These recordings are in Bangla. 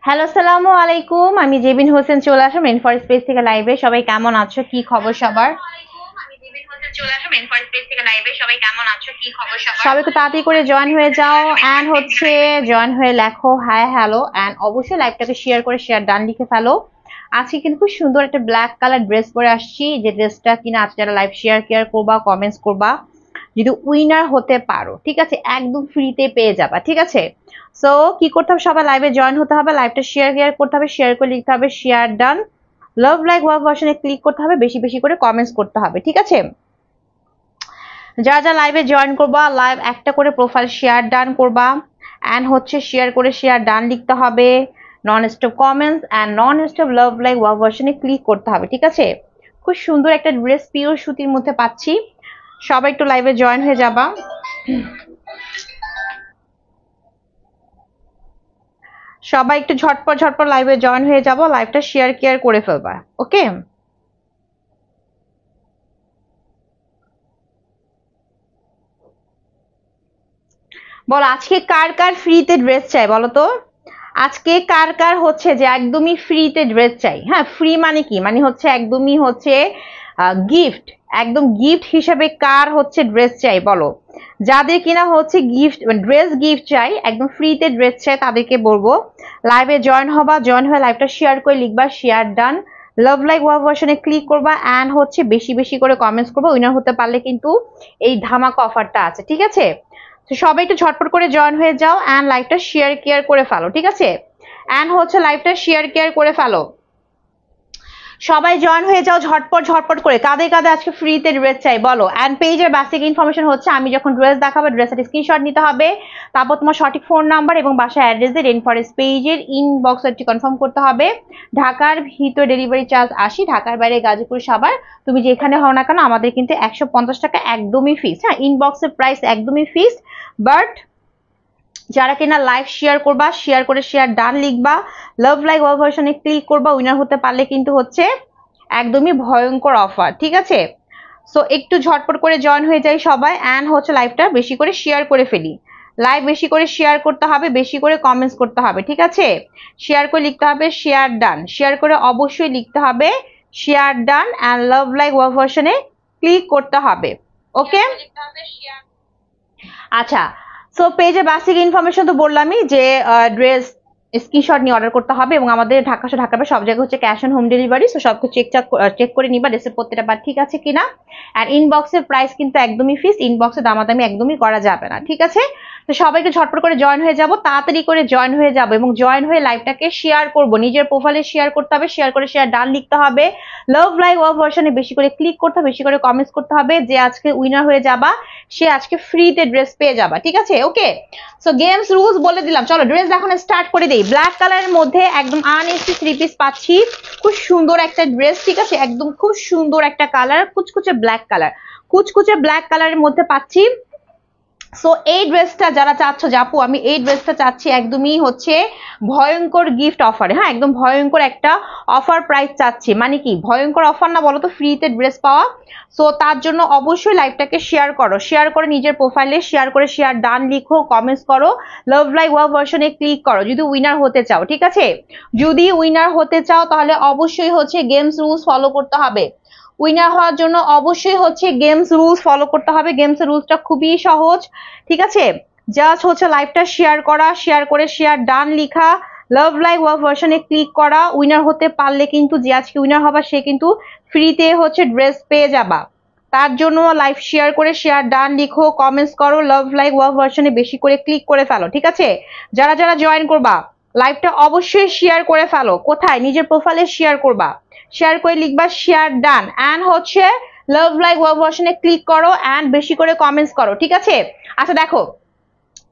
হ্যালো, আসসালামু আলাইকুম। আমি জেবিন হোসেন চলে আসলাম রেইনফর স্পেস থেকে লাইভে। সবাই কেমন আছো? কি খবর সবার? সবাই একটু তাড়াতাড়ি করে জয়েন হয়ে যাও এন্ড হচ্ছে জয়েন হয়ে লেখো হাই হ্যালো এন্ড অবশ্যই লাইভটাকে শেয়ার করে শেয়ার ডান লিখে ফেলো। আজকে কিন্তু খুব সুন্দর একটা ব্ল্যাক কালার ড্রেস পরে আসছি, যে ড্রেসটা কিনা আজকে যারা লাইভ শেয়ার করবা, কমেন্টস করবা, যদি উইনার হতে পারো, ঠিক আছে, একদম ফ্রিতে পেয়ে যাবা। ঠিক আছে, সো কি করতে হবে, সবাই লাইভে জয়েন হতে হবে, লাইভটা শেয়ার করতে হবে, শেয়ার করে লিখতে হবে share done, love like work ভার্সনে ক্লিক করতে হবে, বেশি বেশি করে কমেন্টস করতে হবে। ঠিক আছে, যারা যারা লাইভে জয়েন করবা লাইভ একটা করে প্রোফাইল শেয়ার ডান করবা এন্ড হচ্ছে শেয়ার করে শেয়ার ডান লিখতে হবে, non stop comments and non stop love like work ভার্সনে ক্লিক করতে হবে। ঠিক আছে, খুব সুন্দর একটা ড্রেস পিওর সুতির মধ্যে পাচ্ছি, সবাই একটু লাইভে জয়েন হয়ে যাবা। সবাই একটু ঝটপট ঝটপট লাইভে জয়েন হয়ে যাব, লাইভটা শেয়ার করে ফেলবা। ওকে, বল আজকে কার কার ফ্রিতে ড্রেস চাই বলো তো? আজকে কার কার হচ্ছে যে একদমই ফ্রিতে ড্রেস চাই? হ্যাঁ, ফ্রি মানে কি, মানে হচ্ছে একদমই হচ্ছে গিফট, একদম গিফট হিসাবে কার হচ্ছে ড্রেস চাই বলো? যাদের কিনা হচ্ছে গিফট ড্রেস গিফট চাই, একদম ফ্রিতে ড্রেস চাই, তাদেরকে বলবো লাইভে জয়েন হবা, জয়েন হয়ে লাইভটা শেয়ার করে লিখবা share done, love like work ভার্সনে ক্লিক করবা এন্ড হচ্ছে বেশি বেশি করে কমেন্টস করবা। উইনার হতে পারলে কিন্তু এই ধামাকা অফারটা আছে। ঠিক আছে, তো সবাই একটু ঝটপট করে জয়েন হয়ে যাও এন্ড লাইভটা শেয়ার করে ফেলো। ঠিক আছে, এন্ড হচ্ছে লাইভটা শেয়ার করে ফেলো, সবাই জয়েন হয়ে যাও ঝটপট ঝটপট করে। কাদের কাদের আজকে ফ্রিতে ড্রেস চাই বলো? এন্ড পেজের বেসিক ইনফরমেশন হচ্ছে আমি যখন ড্রেস দেখাবো ড্রেসের স্ক্রিনশট নিতে হবে, তারপর তোমার সঠিক ফোন নাম্বার এবং বাসার অ্যাড্রেস দিয়ে রেইনফরেস্ট পেজের ইনবক্সটি কনফার্ম করতে হবে। ঢাকার ভিতরে ডেলিভারি চার্জ 80, ঢাকার বাইরে গাজীপুর সাভার, তুমি যেখানে হও না কেন আমাদের কিন্তু 150 টাকা একদমই ফিক্স। হ্যাঁ, ইনবক্সের প্রাইস একদমই ফিক্স, বাট যারা কিনা লাইভ শেয়ার করবা শেয়ার করে শেয়ার ডান লিখবা, লাভ লাইক ওয়ার্ক ভার্সনে ক্লিক করবা, উইনার হতে পারলে কিন্তু হচ্ছে একদমই ভয়ঙ্কর অফার। ঠিক আছে, সো একটু ঝটপট করে জয়েন হয়ে যাই সবাই এন্ড হচ্ছে লাইভটা বেশি করে শেয়ার করে ফেলি। লাইভ বেশি করে শেয়ার করতে হবে, বেশি করে কমেন্টস করতে হবে। ঠিক আছে, শেয়ার করে লিখতে হবে শেয়ার ডান, শেয়ার করে অবশ্যই লিখতে হবে share done and love like work ভার্সনে ক্লিক করতে হবে। ওকে, আচ্ছা, সো পেজে বেসিক ইনফরমেশন তো বললামই যে ড্রেস স্ক্রিনশট নিয়ে অর্ডার করতে হবে এবং আমাদের ঢাকা সব জায়গায় হচ্ছে cash on home delivery, so সবকে চেক করে নিবা ড্রেসের প্রত্যেকটা বার ঠিক আছে কিনা। আর ইনবক্সের প্রাইস কিন্তু একদমই ফিক্স, ইনবক্সে দামাদামি একদমই করা যাবে না। ঠিক আছে, তো সবাইকে ঝটপট করে জয়েন হয়ে যাব, তাড়াতাড়ি করে জয়েন হয়ে যাব এবং জয়েন হয়ে লাইভটাকে শেয়ার করব, নিজের প্রোফাইলে শেয়ার করতে হবে, শেয়ার করে শেয়ার ডান লিখতে হবে, লাভ লাইক ওয়ার্ক ভার্সনে বেশি করে ক্লিক করতে হবে, বেশি করে কমেন্টস করতে হবে, যে আজকে উইনার হয়ে যাবা সে আজকে ফ্রিতে ড্রেস পেয়ে যাবা। ঠিক আছে, ওকে, সো গেমস রুলস বলে দিলাম, চলো ড্রেস এখন স্টার্ট করে দেই। ব্ল্যাক কালারের মধ্যে একদম আনএসি 3 পিস পাচ্ছি, খুব সুন্দর একটা ড্রেস। ঠিক আছে, একদম খুব সুন্দর একটা কালার, কুচকুচে ব্ল্যাক কালার, কুচকুচে ব্ল্যাক কালারের মধ্যে পাচ্ছি। সো এই ড্রেসটা যারা চাচ্ছ জাপু, আমি এই ড্রেসটা চাচ্ছি একদমই হচ্ছে ভয়ঙ্কর গিফট অফারে। হ্যাঁ, একদম ভয়ঙ্কর একটা অফার প্রাইস চাচ্ছি, মানে কি ভয়ঙ্কর অফার না বলো তো, ফ্রিতে ড্রেস পাওয়া। সো তার জন্য অবশ্যই লাইভটাকে শেয়ার করো, শেয়ার করে নিজের প্রোফাইলে শেয়ার করে শেয়ার ডান লিখো, কমেন্টস করো, লাভ লাইক ওয়ার্ক ভার্সনে ক্লিক করো যদি উইনার হতে চাও। ঠিক আছে, যদি উইনার হতে চাও তাহলে অবশ্যই হচ্ছে গেমস রুলস ফলো করতে হবে। উইনার হওয়ার জন্য অবশ্যই হচ্ছে গেমস রুলস ফলো করতে হবে। গেমস রুলসটা খুবই সহজ। ঠিক আছে, জাস্ট হচ্ছে লাইভটা শেয়ার করা, শেয়ার করে শেয়ার ডান লিখা, লাভ লাইক ওয়ার্ক ভার্সনে ক্লিক করা, উইনার হতে পারলে কিন্তু যে আজকে উইনার হবে সে কিন্তু ফ্রিতে হচ্ছে ড্রেস পেয়ে যাবা। তার জন্য লাইভ শেয়ার করে শেয়ার ডান লিখো, কমেন্টস করো, লাভ লাইক ওয়ার্ক ভার্সনে বেশি করে ক্লিক করে ফেলো। ঠিক আছে, যারা যারা জয়েন করবা লাইভটা অবশ্যই শেয়ার করে ফেলো। কোথায়? নিজের প্রোফাইলে শেয়ার করবা, শেয়ার করে লিখবা শেয়ার ডান এন্ড হচ্ছে লাভ লাইক ওয়ার্ক ভার্সনে ক্লিক করো এন্ড বেশি করে কমেন্টস করো। ঠিক আছে, আচ্ছা দেখো,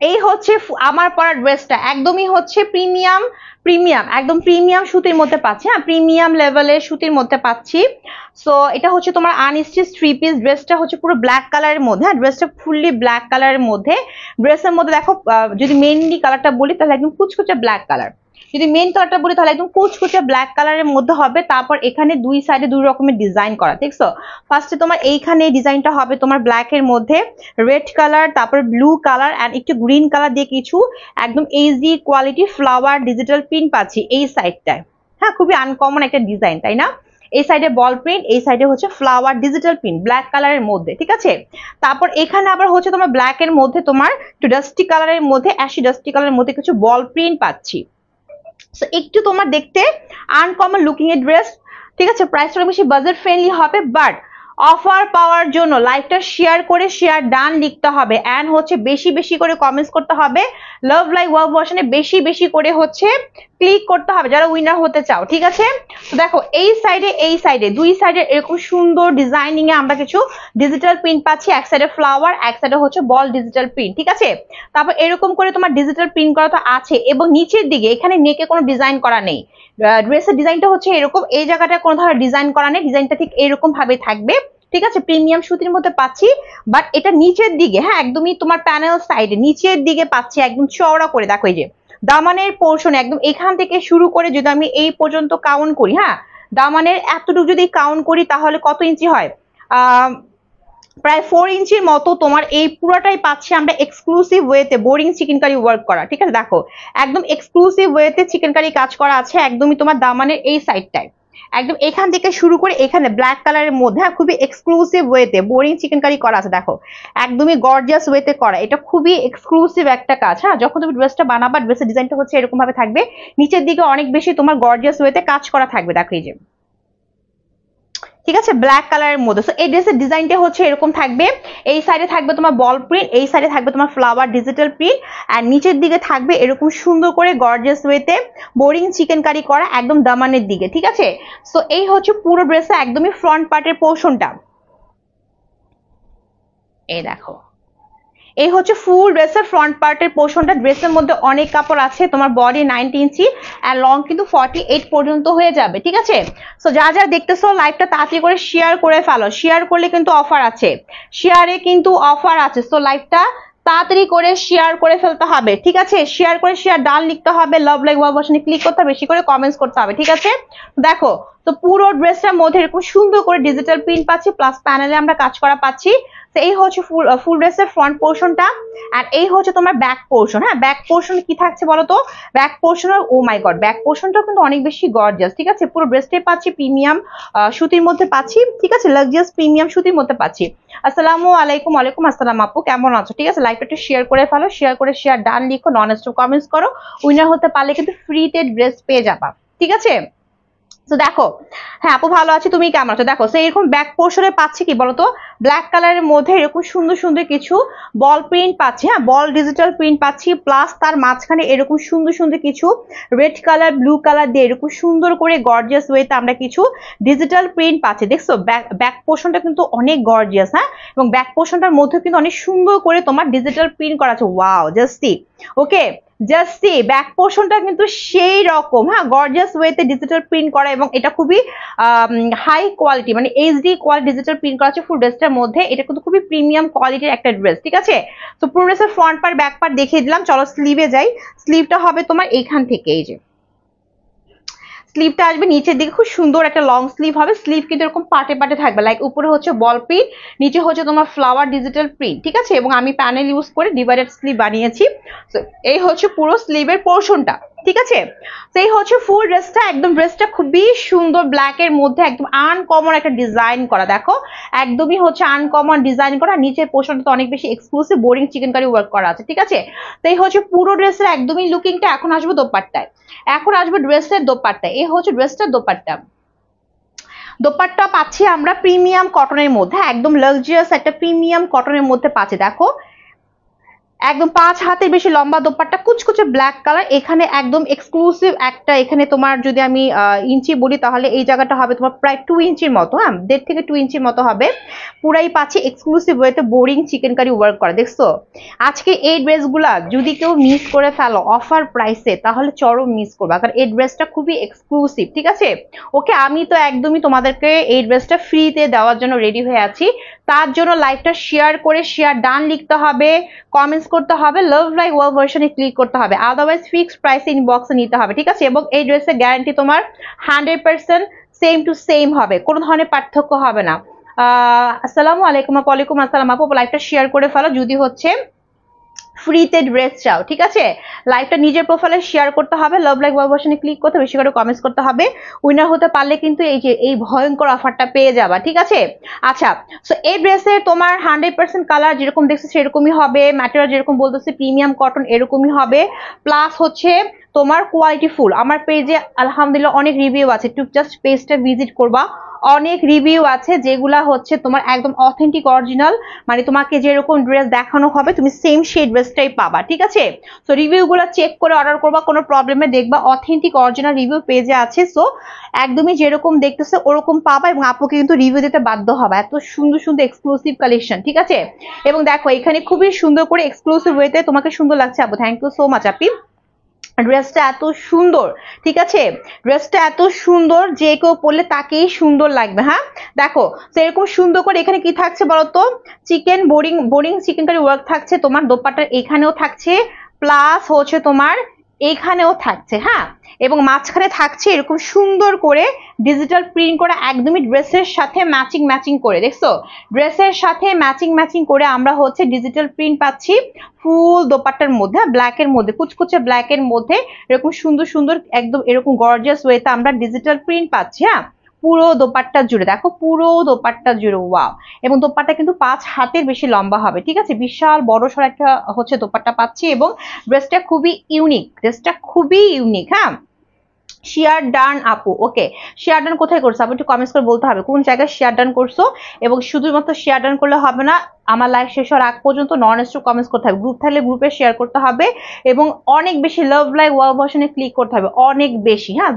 এই হচ্ছে আমার পরা ড্রেসটা, একদমই হচ্ছে প্রিমিয়াম প্রিমিয়াম একদম প্রিমিয়াম সুতির মধ্যে পাচ্ছি। হ্যাঁ, প্রিমিয়াম লেভেলের সুতির মধ্যে পাচ্ছি। সো এটা হচ্ছে তোমার আনস্টিচ 3 পিস, ড্রেসটা হচ্ছে পুরো ব্ল্যাক কালারের মধ্যে। হ্যাঁ, ড্রেসটা ফুললি ব্ল্যাক কালারের মধ্যে। ড্রেসের মধ্যে দেখো, যদি মেইনলি কালারটা বলি তাহলে একদম কুচকুচে ব্ল্যাক কালার, যদি মেন কালারটা বলি তাহলে একদম কুচকুচে ব্ল্যাক কালারের মধ্যে হবে। তারপর এখানে দুই সাইডে দুই রকমের ডিজাইন করা, দেখছো? ফার্স্টে তোমার এইখানে ডিজাইনটা হবে তোমার ব্ল্যাক এর মধ্যে রেড কালার, তারপর ব্লু কালার এন্ড একটু গ্রিন কালার দিয়ে কিছু একদম HD quality flower digital print পাচ্ছি এই সাইডটায়। হ্যাঁ, খুবই আনকমন একটা ডিজাইন, তাই না? এই সাইডে বল প্রিন্ট, এই সাইডে হচ্ছে ফ্লাওয়ার ডিজিটাল প্রিন্ট ব্ল্যাক কালারের মধ্যে, ঠিক আছে? তারপর এখানে আবার হচ্ছে তোমার ব্ল্যাক এর মধ্যে তোমার একটু ডাস্টি কালারের মধ্যে অ্যাশি ডাস্টি কালারের মধ্যে কিছু বল প্রিন্ট পাচ্ছি। সো একটু তোমার দেখতে আনকমন লুকিং এর ড্রেস, ঠিক আছে? প্রাইসটা অনেক বেশি বাজেট ফ্রেন্ডলি হবে, বাট অফার পাওয়ার জন্য লাইভটা শেয়ার করে শেয়ার ডান লিখতে হবে এন্ড হচ্ছে বেশি বেশি করে কমেন্টস করতে হবে। লাভ লাইক ওয়ার্ক ভার্সনে বেশি বেশি করে হচ্ছে ক্লিক করতে হবে যারা উইনার হতে চাও, ঠিক আছে? তো দেখো এই সাইডে দুই সাইডে এরকম সুন্দর ডিজাইনিং এ আমরা কিছু ডিজিটাল প্রিন্ট পাচ্ছি। এক সাইডে ফ্লাওয়ার, এক সাইডে হচ্ছে বল ডিজিটাল প্রিন্ট, ঠিক আছে? তারপর এরকম করে তোমার ডিজিটাল প্রিন্ট করা তো আছে এবং নিচের দিকে এখানে নেকে কোনো ডিজাইন করা নেই। ড্রেসের ডিজাইনটা হচ্ছে এরকম, এই জায়গাটা কোনো ধরনের ডিজাইন করা নেই, ডিজাইনটা ঠিক এরকম ভাবে থাকবে, ঠিক আছে? প্রিমিয়াম সুতির মধ্যে পাচ্ছি, বাট এটা নিচের দিকে, হ্যাঁ, একদমই তোমার প্যানেল সাইডে নিচের দিকে পাচ্ছি একদম চওড়া করে। দেখো এই যে দামানের পোর্শন একদম এখান থেকে শুরু করে যদি আমি এই পর্যন্ত কাউন্ট করি, হ্যাঁ, দামানের এতটুকু যদি কাউন্ট করি তাহলে কত ইঞ্চি হয়? প্রায় 4 ইঞ্চির মতো তোমার এই পুরোটাই পাচ্ছি আমরা এক্সক্লুসিভ ওয়েতে বোরিং চিকেনকারি ওয়ার্ক করা, ঠিক আছে? দেখো একদম এক্সক্লুসিভ ওয়েতে চিকেনকারি কাজ করা আছে একদমই তোমার দামানের এই সাইডটায়, একদম এখান থেকে শুরু করে এখানে ব্ল্যাক কালারের মধ্যে খুবই এক্সক্লুসিভ ওয়েতে বোরিং চিকেনকারি করা আছে। দেখো একদমই গর্জিয়াস ওয়েতে করা, এটা খুবই এক্সক্লুসিভ একটা কাজ। হ্যাঁ, যখন তুমি ড্রেসটা বানাবা ড্রেসের ডিজাইনটা হচ্ছে এরকম ভাবে থাকবে, নিচের দিকে অনেক বেশি তোমার গর্জিয়াস ওয়েতে কাজ করা থাকবে। দেখো এই যে, ঠিক আছে, ব্ল্যাক কালারের মধ্যে। সো এই ড্রেসের ডিজাইনটা হচ্ছে এরকম থাকবে। এই সাইডে থাকবে তোমার বল প্রিন্ট, এই সাইডে থাকবে তোমার ফ্লাওয়ার ডিজিটাল প্রিন্ট, আর নিচের দিকে থাকবে এরকম সুন্দর করে গর্জিয়াস ওয়েতে বোরিং চিকেন কারি করা একদম দামানের দিকে, ঠিক আছে? সো এই হচ্ছে পুরো ড্রেসে একদমই ফ্রন্ট পার্টের পোর্শনটা। এই দেখো, এই হচ্ছে ফুল ড্রেসের ফ্রন্ট পার্টের পোর্শনটা। ড্রেসের মধ্যে অনেক কাপড় আছে, তোমার বডি 90 ইঞ্চি আর লং কিন্তু 48 পর্যন্ত হয়ে যাবে, ঠিক আছে? সো যারা যারা দেখতেছো লাইভটা তাড়াতাড়ি করে শেয়ার করে ফেলো, শেয়ার করলে কিন্তু অফার আছে, শেয়ারে কিন্তু অফার আছে। সো লাইভটা তাড়াতাড়ি করে শেয়ার করে ফেলতে হবে, ঠিক আছে? শেয়ার করে শেয়ার ডান লিখতে হবে, লাভ লাইক ওয়ার্ক ভার্সনে ক্লিক করতে হবে, বেশি করে কমেন্টস করতে হবে, ঠিক আছে? দেখো তো পুরো ড্রেসটার মধ্যে এরকম সুন্দর করে ডিজিটাল প্রিন্ট পাচ্ছি, প্লাস প্যানেলে আমরা কাজ করা পাচ্ছি। তো এই হচ্ছে ফুল ড্রেসের ফ্রন্ট পোর্শনটা, আর এই হচ্ছে তোমার ব্যাক পোর্শন। হ্যাঁ, ব্যাক পোর্শন কি থাকছে বলো তো? ব্যাক পোর্শন, ও মাই গড, ব্যাক পোর্শনটা কিন্তু অনেক বেশি গর্জিয়াস, ঠিক আছে? পুরো ড্রেসটাই পাচ্ছি প্রিমিয়াম সুতির মধ্যে পাচ্ছি, ঠিক আছে? লাক্সারিয়াস প্রিমিয়াম সুতির মধ্যে পাচ্ছি। আসসালামু আলাইকুম। ওয়ালাইকুম আসসালাম আপু, কেমন আছো? ঠিক আছে, লাইভটা একটু শেয়ার করে ফেলো, শেয়ার করে শেয়ার ডান লিখো, নন স্টপ কমেন্টস করো। উইনার হতে পারলে কিন্তু ফ্রিতে ড্রেস পেয়ে যাবা, ঠিক আছে? তো দেখো, হ্যাঁ আপু ভালো আছি, তুমি কেমন আছো? দেখো সেই এরকম ব্যাক পোর্শনে পাচ্ছি কি বলতো, ব্ল্যাক কালারের মধ্যে এরকম সুন্দর সুন্দর কিছু বল প্রিন্ট পাচ্ছি, হ্যাঁ, বল ডিজিটাল প্রিন্ট পাচ্ছি, প্লাস তার মাঝখানে এরকম সুন্দর সুন্দর কিছু রেড কালার ব্লু কালার দিয়ে এরকম সুন্দর করে গর্জিয়াস ওয়েতে আমরা কিছু ডিজিটাল প্রিন্ট পাচ্ছি। দেখছো ব্যাক পোর্শনটা কিন্তু অনেক গর্জিয়াস, হ্যাঁ, এবং ব্যাক পোর্শনটার মধ্যে কিন্তু অনেক সুন্দর করে তোমার ডিজিটাল প্রিন্ট করা আছে। ওয়াও, জাস্ট সি, ওকে, জাস্ট সি, ব্যাক পোর্শনটা কিন্তু সেই রকম, হ্যাঁ, গর্জিয়াস ওয়েতে ডিজিটাল প্রিন্ট করা, এবং এটা খুবই হাই কোয়ালিটি, মানে এইচডি কোয়ালিটি ডিজিটাল প্রিন্ট করা আছে ফুল ড্রেসটার মধ্যে। এটা কিন্তু খুবই প্রিমিয়াম কোয়ালিটির একটা ড্রেস, ঠিক আছে? তো পুরো ড্রেসের ফ্রন্ট পার্ট ব্যাক পার্ট দেখিয়ে দিলাম, চলো স্লিভে যাই। স্লিভটা হবে তোমার এইখান থেকে, এই যে স্লিভটা আসবে নিচের দিকে, খুব সুন্দর একটা লং স্লিভ হবে। স্লিভ কিন্তু এরকম পার্টে পার্টে থাকবে, লাইক উপরে হচ্ছে বল প্রিন্ট, নিচে হচ্ছে তোমার ফ্লাওয়ার ডিজিটাল প্রিন্ট, ঠিক আছে? এবং আমি প্যানেল ইউজ করে ডিভাইডেড স্লিভ বানিয়েছি। এই হচ্ছে পুরো স্লিভের পোর্শনটা, ঠিক আছে? সেই হচ্ছে ফুল ড্রেসটা, একদম ড্রেসটা খুবই সুন্দর, ব্ল্যাক এর মধ্যে একদম আনকমন একটা ডিজাইন করা। দেখো একদমই হচ্ছে আনকমন ডিজাইন করা, নিচের পোর্শনটা তো অনেক বেশি exclusive boring chikankari work করা আছে, ঠিক আছে? তো এই হচ্ছে পুরো ড্রেসের একদমই লুকিংটা। এখন আসবো দোপাট্টায়, এখন আসবে ড্রেসের দোপাট্টা। এই হচ্ছে ড্রেসটার দোপাট্টা। দোপাট্টা পাচ্ছি আমরা প্রিমিয়াম কটনের মধ্যে, একদম লাক্সারিয়াস একটা প্রিমিয়াম কটনের মধ্যে পাচ্ছি। দেখো একদম 5 হাতের বেশি লম্বা দোপাট্টা, কুচকুচে ব্ল্যাক কালার, এখানে একদম এক্সক্লুসিভ একটা, এখানে তোমার যদি আমি ইঞ্চি বলি তাহলে এই জায়গাটা হবে তোমার প্রায় 2 ইঞ্চির মতো, হ্যাঁ, 1.5 থেকে 2 ইঞ্চির মতো হবে। পুরাই পাচ্ছি এক্সক্লুসিভ ওয়েতে বোরিং চিকেন কারি ওয়ার্ক করা। দেখছো আজকে এই ড্রেসগুলা যদি কেউ মিস করে ফেলো অফার প্রাইসে, তাহলে চরম মিস করবা, কারণ এই ড্রেসটা খুবই এক্সক্লুসিভ, ঠিক আছে? ওকে, আমি তো একদমই তোমাদেরকে এই ড্রেসটা ফ্রিতে দেওয়ার জন্য রেডি হয়ে আছি। তার জন্য লাইভটা শেয়ার করে শেয়ার ডান লিখতে হবে, কমেন্টস করতে হবে, লাভ লাইক ওয়াও ভার্সনে ক্লিক করতে হবে, আদারওয়াইজ ফিক্সড প্রাইসে ইনবক্সে নিতে হবে, ঠিক আছে। এবং এই ড্রেসের গ্যারান্টি তোমার 100% সেম টু সেম হবে, কোনো ধরনের পার্থক্য হবে না। আসসালামু আলাইকুম। ওয়ালাইকুম আসসালাম আপু, লাইভটা শেয়ার করে ফেলো যদি হচ্ছে ফ্রিতে ড্রেস চাও, ঠিক আছে। লাইভটা নিজের প্রোফাইলে শেয়ার করতে হবে, লাভ লাইক ওয়াও ভার্সনে ক্লিক করতে, বেশি করে কমেন্টস করতে হবে। উইনার হতে পারলে কিন্তু এই যে এই ভয়ঙ্কর অফারটা পেয়ে যাবা, ঠিক আছে। আচ্ছা, সো এই ড্রেসের তোমার 100% কালার যেরকম দেখছো সেরকমই হবে, ম্যাটেরিয়াল যেরকম বলতেছে প্রিমিয়াম কটন এরকমই হবে, প্লাস হচ্ছে তোমার কোয়ালিটি ফুল। আমার পেজে আলহামদুলিল্লাহ অনেক রিভিউ আছে, একটু জাস্ট পেজটা ভিজিট করবা, অনেক রিভিউ আছে যেগুলা হচ্ছে তোমার একদম অথেন্টিক অরিজিনাল, মানে তোমাকে যেরকম ড্রেস দেখানো হবে তুমি সেম সেই ড্রেসটাই পাবা, ঠিক আছে। সো রিভিউগুলো চেক করে অর্ডার করবা, কোনো প্রবলেমে দেখবা অথেন্টিক অরিজিনাল রিভিউ পেজে আছে। সো একদমই যেরকম দেখতেছে ওরকম পাবা, এবং আপুকে কিন্তু রিভিউ দিতে বাধ্য হবে, এত সুন্দর সুন্দর এক্সক্লুসিভ কালেকশন, ঠিক আছে। এবং দেখো এখানে খুবই সুন্দর করে এক্সক্লুসিভ ওয়েতে তোমাকে সুন্দর লাগছে আপু, থ্যাংক ইউ সো মাচ আপি। ড্রেসটা এত সুন্দর, ঠিক আছে, ড্রেসটা এত সুন্দর যে কেউ পরলে তাকেই সুন্দর লাগবে। হ্যাঁ দেখো সেরকম সুন্দর করে এখানে কি থাকছে বলতো, chikan boring chikankari work থাকছে, তোমার দোপাট্টার এখানেও থাকছে, প্লাস হচ্ছে তোমার এখানেও থাকছে, হ্যাঁ, এবং মাঝখানে থাকছে এরকম সুন্দর করে ডিজিটাল প্রিন্ট করা, একদমই ড্রেসের সাথে ম্যাচিং করে, দেখছো ড্রেসের সাথে ম্যাচিং করে আমরা হচ্ছে ডিজিটাল প্রিন্ট পাচ্ছি ফুল দোপাট্টার মধ্যে, ব্ল্যাকের মধ্যে, কুচকুচে ব্ল্যাকের মধ্যে এরকম সুন্দর সুন্দর একদম এরকম গর্জিয়াস ওয়েতে আমরা ডিজিটাল প্রিন্ট পাচ্ছি। হ্যাঁ, পুরো দোপাট্টা জুড়ে দেখো, পুরো দোপাট্টা জুড়ে, ওয়াও। এবং দোপাট্টা কিন্তু 5 হাতের বেশি লম্বা হবে, ঠিক আছে, বিশাল বড় সড় একটা হচ্ছে দোপাট্টা পাচ্ছি, এবং ড্রেসটা খুবই ইউনিক। হ্যাঁ, শেয়ার ডান আপু, ওকে, শেয়ার ডান কোথায় করছো আপু, একটু কমেন্টস করে বলতে হবে কোন জায়গায় শেয়ার ডান করছো। এবং শুধুমাত্র শেয়ার ডান করলে হবে না, আমার লাইভ শেষ হওয়ার আগ পর্যন্ত নন স্টপ কমেন্টস করতে হবে, গ্রুপ থাকলে গ্রুপে শেয়ার করতে হবে, এবং অনেক বেশি লাভ লাইক ওয়াও ভার্সনে ক্লিক করতে হবে, অনেক বেশি। হ্যাঁ,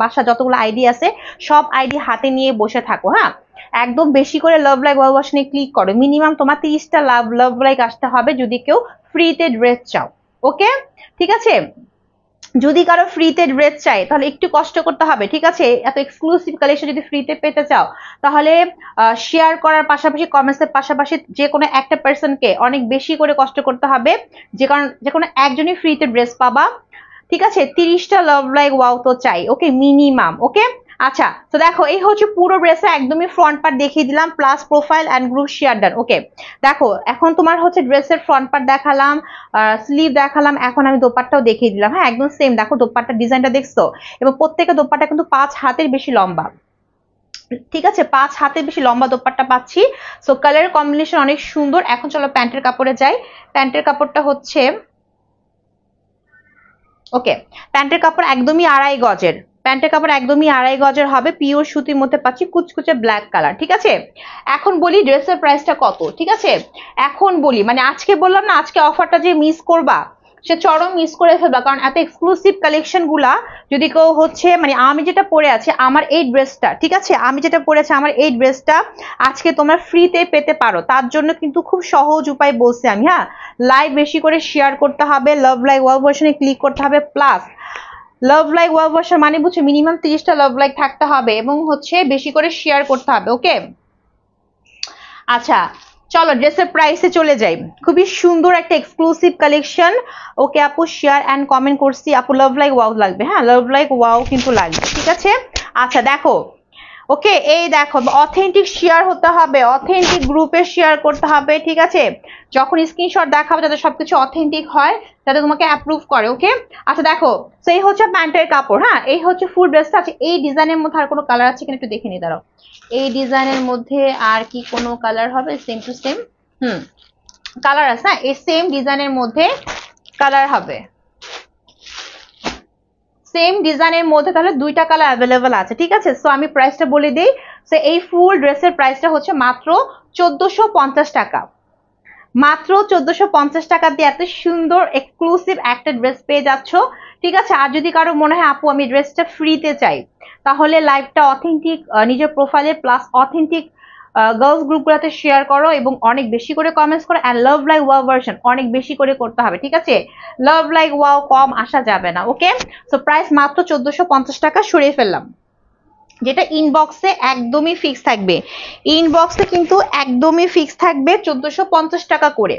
বাসা যতগুলো আইডি আছে সব আইডি হাতে নিয়ে বসে থাকো, হ্যাঁ, একদম বেশি করে লাভ লাইক ওয়াও ভার্সনে ক্লিক করো, মিনিমাম তোমার 30টা লাভ লাইক আসতে হবে যদি কেউ ফ্রিতে ড্রেস চাও, ওকে, ঠিক আছে। যদি কারো ফ্রিতে ড্রেস চাই তাহলে একটু কষ্ট করতে হবে, ঠিক আছে। এত এক্সক্লুসিভ কালেকশন যদি ফ্রিতে পেতে চাও তাহলে শেয়ার করার পাশাপাশি কমেন্টসের পাশাপাশি যে কোনো একটা পার্সনকে অনেক বেশি করে কষ্ট করতে হবে, যে কোনো একজনই ফ্রিতে ড্রেস পাবা, ঠিক আছে। 30টা লাভ লাইক ওয়াও তো চাই, ওকে, মিনিমাম, ওকে। আচ্ছা, তো দেখো এই হচ্ছে পুরো ড্রেসে একদমই ফ্রন্ট পার্ট দেখিয়ে দিলাম, plus profile and group share done, okay. দেখো এখন তোমার হচ্ছে ড্রেসের ফ্রন্ট পার্ট দেখালাম, স্লিভ দেখালাম, এখন আমি দোপাট্টাও দেখিয়ে দিলাম। হ্যাঁ, একদম সেম, দেখো দোপাট্টার ডিজাইনটা দেখছো, এবং প্রত্যেকটা দোপাট্টা কিন্তু 5 হাতের বেশি লম্বা, ঠিক আছে, 5 হাতের বেশি লম্বা দোপাট্টা পাচ্ছি। সো কালারের কম্বিনেশন অনেক সুন্দর। এখন চলো প্যান্টের কাপড়ে যাই। প্যান্টের কাপড়টা হচ্ছে ওকে, প্যান্টের কাপড় একদমই 2.5 গজের, প্যান্টের কাপড় একদমই 2.5 গজের হবে, পিওর সুতির মধ্যে পাচ্ছি, কুচকুচে ব্ল্যাক কালার, ঠিক আছে। এখন বলি ড্রেসের প্রাইসটা কত, ঠিক আছে, এখন বলি, মানে আজকে বললাম না আজকে অফারটা যে মিস করবা সে চরম মিস করে ফেলবা, কারণ এত এক্সক্লুসিভ কালেকশন গুলা যদি কেউ হচ্ছে, মানে আমি যেটা পরে আছি আমার এই ড্রেসটা, ঠিক আছে, আমি যেটা পরে আছি আমার এই ড্রেসটা আজকে তোমরা ফ্রিতে পেতে পারো, তার জন্য কিন্তু খুব সহজ উপায় বলছি আমি। হ্যাঁ, লাইভ বেশি করে শেয়ার করতে হবে, লাভ লাইক ওয়াও ভার্সনে ক্লিক করতে হবে, plus love like wow version মানে বুঝছো মিনিমাম 30টা লাভ লাইক থাকতে হবে, এবং হচ্ছে বেশি করে শেয়ার করতে হবে, ওকে। আচ্ছা চলো ড্রেসের প্রাইসে চলে যাই, খুবই সুন্দর একটা এক্সক্লুসিভ কালেকশন, ওকে আপু শেয়ার এন্ড কমেন্ট করছি, আপু লাভ লাইক ওয়াও লাগবে, হ্যাঁ লাভ লাইক ওয়াও কিন্তু লাগবে, ঠিক আছে। আচ্ছা দেখো, ওকে, এই দেখো অথেন্টিক শেয়ার হতে হবে, অথেন্টিক গ্রুপে শেয়ার করতে হবে, ঠিক আছে, যখন স্ক্রিনশট দেখাবে যাতে সবকিছু অথেন্টিক হয়, যাতে তোমাকে অ্যাপ্রুভ করে, ওকে। আচ্ছা দেখো, তো এই হচ্ছে প্যান্টের কাপড়, হ্যাঁ এই হচ্ছে ফুল ড্রেসটা আছে। এই ডিজাইনের মধ্যে আর কোনো কালার আছে কিনা একটু দেখে নিই, দাঁড়াও, এই ডিজাইনের মধ্যে আর কি কোনো কালার হবে, সেম টু সেম, কালার আছে, হ্যাঁ এই সেম ডিজাইনের মধ্যে কালার হবে, সেম ডিজাইনের মধ্যে তাহলে 2টা কালার অ্যাভেলেবল আছে, ঠিক আছে। সো আমি প্রাইসটা বলে দিই, সো এই ফুল ড্রেসের প্রাইসটা হচ্ছে মাত্র 1450 টাকা, মাত্র 1450 টাকা দিয়ে এত সুন্দর এক্সক্লুসিভ একটা ড্রেস পেয়ে যাচ্ছ, ঠিক আছে। আর যদি কারো মনে হয় আপু আমি ড্রেসটা ফ্রিতে চাই, তাহলে লাইভটা অথেন্টিক নিজের প্রোফাইলে প্লাস অথেন্টিক গার্লস গ্রুপগুলোতে শেয়ার করো, এবং অনেক বেশি করে কমেন্টস করো, and love like wow version অনেক বেশি করে করতে হবে, ঠিক আছে, লাভ লাইক ওয়াও কম আসা যাবে না, ওকে। সো প্রাইস মাত্র 1450 টাকা সরিয়ে ফেললাম। যেটা ইনবক্সে একদমই ফিক্স থাকবে, ইনবক্সে কিন্তু একদমই ফিক্স থাকবে 1450 টাকা করে,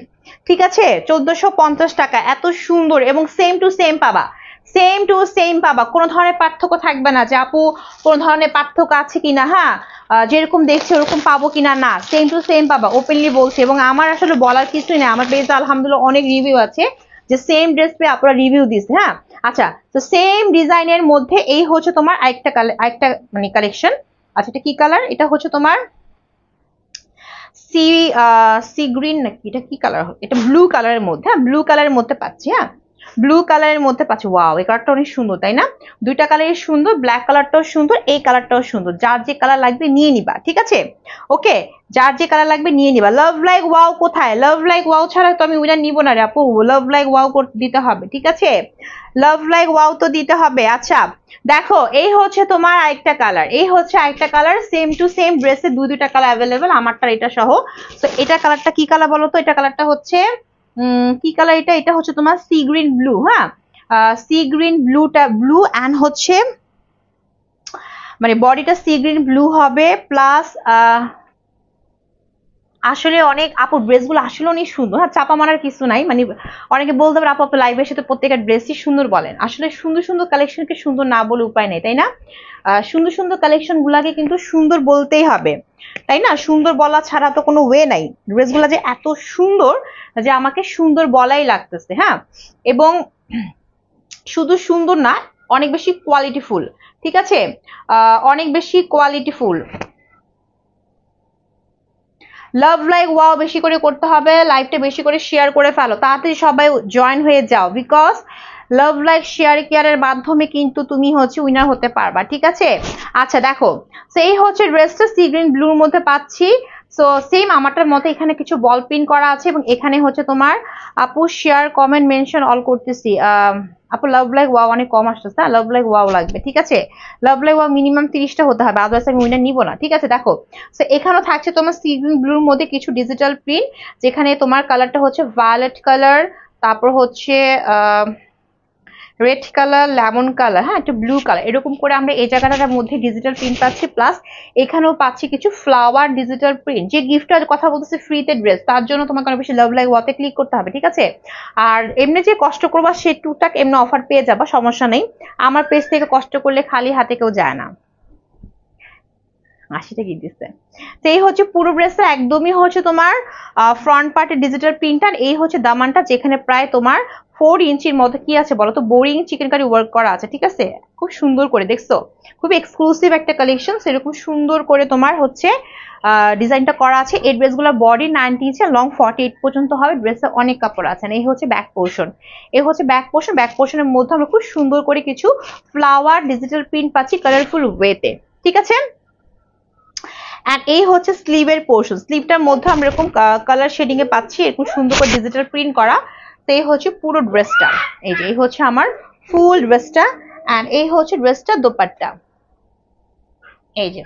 ঠিক আছে? 1450 টাকা, এত সুন্দর এবং সেম টু সেম পাবা, সেম টু সেম পাবা, কোনো ধরনের পার্থক্য থাকবে না যে আপু কোনো ধরনের পার্থক্য আছে কিনা, হ্যাঁ যেরকম দেখছি ওরকম পাবো কিনা, না সেম টু সেম পাবা, ওপেনলি বলছি। এবং আমার আসলে বলার কিছুই নেই, আমার পেজে আলহামদুলিল্লাহ অনেক রিভিউ আছে যে সেম ড্রেস পেয়ে আপনারা রিভিউ দিচ্ছে, হ্যাঁ। আচ্ছা, তো সেম ডিজাইনের মধ্যে এই হচ্ছে তোমার আরেকটা কালার, আরেকটা মানে কালেকশন। আচ্ছা, এটা কি কালার? এটা হচ্ছে তোমার সি সি গ্রিন নাকি, এটা কি কালার? এটা ব্লু কালারের মধ্যে, হ্যাঁ ব্লু কালারের মধ্যে পাচ্ছি, হ্যাঁ ব্লু কালারের মধ্যে পাচ্ছি। ওয়াও, এই কালারটা অনেক সুন্দর, তাই না? দুইটা কালারই সুন্দর, ব্ল্যাক কালারটাও সুন্দর, এই কালারটাও সুন্দর। যার যে কালার লাগবে নিয়ে নিবা, ঠিক আছে? ওকে, যার যে কালার লাগবে নিয়ে নিবা। লাভ লাইক ওয়াও কোথায়? লাভ লাইক ওয়াও ছাড়া তো আমি উইনার নিব না রে আপু, লাভ লাইক ওয়াও দিতে হবে, ঠিক আছে? লাভ লাইক ওয়াও তো দিতে হবে। আচ্ছা দেখো, এই হচ্ছে তোমার আরেকটা কালার, এই হচ্ছে আরেকটা কালার, সেম টু সেম ড্রেসে দুইটা কালার অ্যাভেলেবেল, আমারটা এটা সহ। তো এটা কালারটা কি কালার বলো তো? এটা কালারটা হচ্ছে কি কালার এটা? এটা হচ্ছে তোমার সি গ্রিন ব্লু, হ্যাঁ সি গ্রিন ব্লুটা, ব্লু অ্যান্ড হচ্ছে মানে বডিটা সি গ্রিন ব্লু হবে, প্লাস আসলে অনেক আপুর ড্রেসগুলো আসলে অনেক সুন্দর, হ্যাঁ চাপা মারার কিছু নাই। মানে অনেকে বলতে পারে আপু আপনি লাইভের সাথে প্রত্যেকটা ড্রেসই সুন্দর বলেন, আসলে সুন্দর সুন্দর কালেকশনকে সুন্দর না বলে উপায় নেই, তাই না? সুন্দর সুন্দর কালেকশন গুলাকে কিন্তু সুন্দর বলতেই হবে, তাই না? সুন্দর বলা ছাড়া তো কোনো ওয়ে নাই। ড্রেসগুলা যে এত সুন্দর যে আমাকে সুন্দর বলাই লাগতেছে, হ্যাঁ। এবং শুধু সুন্দর না, অনেক বেশি কোয়ালিটিফুল, ঠিক আছে? অনেক বেশি কোয়ালিটিফুল। লাভ লাইক ওয়াও বেশি করে করতে হবে, লাইভটা বেশি করে শেয়ার করে ফেলো, তাড়াতাড়ি সবাই জয়েন হয়ে যাও, বিকজ লাভ লাইক শেয়ার কেয়ারের মাধ্যমে কিন্তু তুমি হচ্ছে উইনার হতে পারবা, ঠিক আছে? আচ্ছা দেখো, তো এই হচ্ছে ড্রেসটা সি গ্রিন ব্লুর মধ্যে পাচ্ছি। সো সেম আমারটার মতো এখানে কিছু বল প্রিন্ট করা আছে, এবং এখানে হচ্ছে তোমার আপু শেয়ার কমেন্ট মেনশন অল করতেছি। আপু লাভ লাইক ওয়াও অনেক কম আসতেছে, লাভ লাইক ওয়াও লাগবে, ঠিক আছে? লাভ লাইক ওয়াও মিনিমাম 30টা হতে হবে, আদারওয়াইজ আমি উইনার নিব না, ঠিক আছে? দেখো, তো এখানেও থাকছে তোমার সি গ্রিন ব্লুর মধ্যে কিছু ডিজিটাল প্রিন্ট, যেখানে তোমার কালারটা হচ্ছে ভায়োলেট কালার, তারপর হচ্ছে রেড কালার, লেমন কালার, হ্যাঁ একটা ব্লু কালার, এরকম করে আমরা এই জায়গাটার মধ্যে ডিজিটাল প্রিন্ট পাচ্ছি, প্লাস এখানেও পাচ্ছি কিছু ফ্লাওয়ার ডিজিটাল প্রিন্ট। যে গিফটটার কথা বলতেছে ফ্রিতে ড্রেস, তার জন্য তোমাকে অনেক বেশি লাভ লাইক ওয়াতে ক্লিক করতে হবে, ঠিক আছে? আর এমনি যে কষ্ট করবা সে টুকটাক এমনি অফার পেয়ে যাবা, সমস্যা নেই। আমার পেজ থেকে কষ্ট করলে খালি হাতে কেউ যায় না। 80টা কি দিচ্ছে। তো এই হচ্ছে পুরো ড্রেসটা, একদমই হচ্ছে তোমার ফ্রন্ট পার্টের ডিজিটাল প্রিন্ট, আর এই হচ্ছে দামানটা, যেখানে প্রায় তোমার 4 ইঞ্চির মতো কি আছে বলো তো, বোরিং চিকেন কারি ওয়ার্ক করা আছে, ঠিক আছে? খুব সুন্দর করে, দেখছো? খুব এক্সক্লুসিভ একটা কালেকশন, সেরকম সুন্দর করে তোমার হচ্ছে ডিজাইনটা করা আছে। এই ড্রেসগুলোর বডি 90 ইঞ্চি, লং 48 পর্যন্ত হবে। ড্রেসে অনেক কাপড় আছে। এই হচ্ছে ব্যাক পোর্শন, এই হচ্ছে ব্যাক পোর্শন। ব্যাক পোর্শনের মধ্যে আমরা খুব সুন্দর করে কিছু ফ্লাওয়ার ডিজিটাল প্রিন্ট পাচ্ছি কালারফুল ওয়েতে, ঠিক আছে? এন্ড এই হচ্ছে স্লিভের পোর্শন, স্লিভটার মধ্যে আমরা এরকম কালার শেডিং এ পাচ্ছি, এরকম সুন্দর করে ডিজিটাল প্রিন্ট করা। তো এই হচ্ছে পুরো ড্রেসটা, এই যে এই হচ্ছে আমার ফুল ড্রেসটা, এন্ড এই হচ্ছে ড্রেসটা দোপাট্টা, এই যে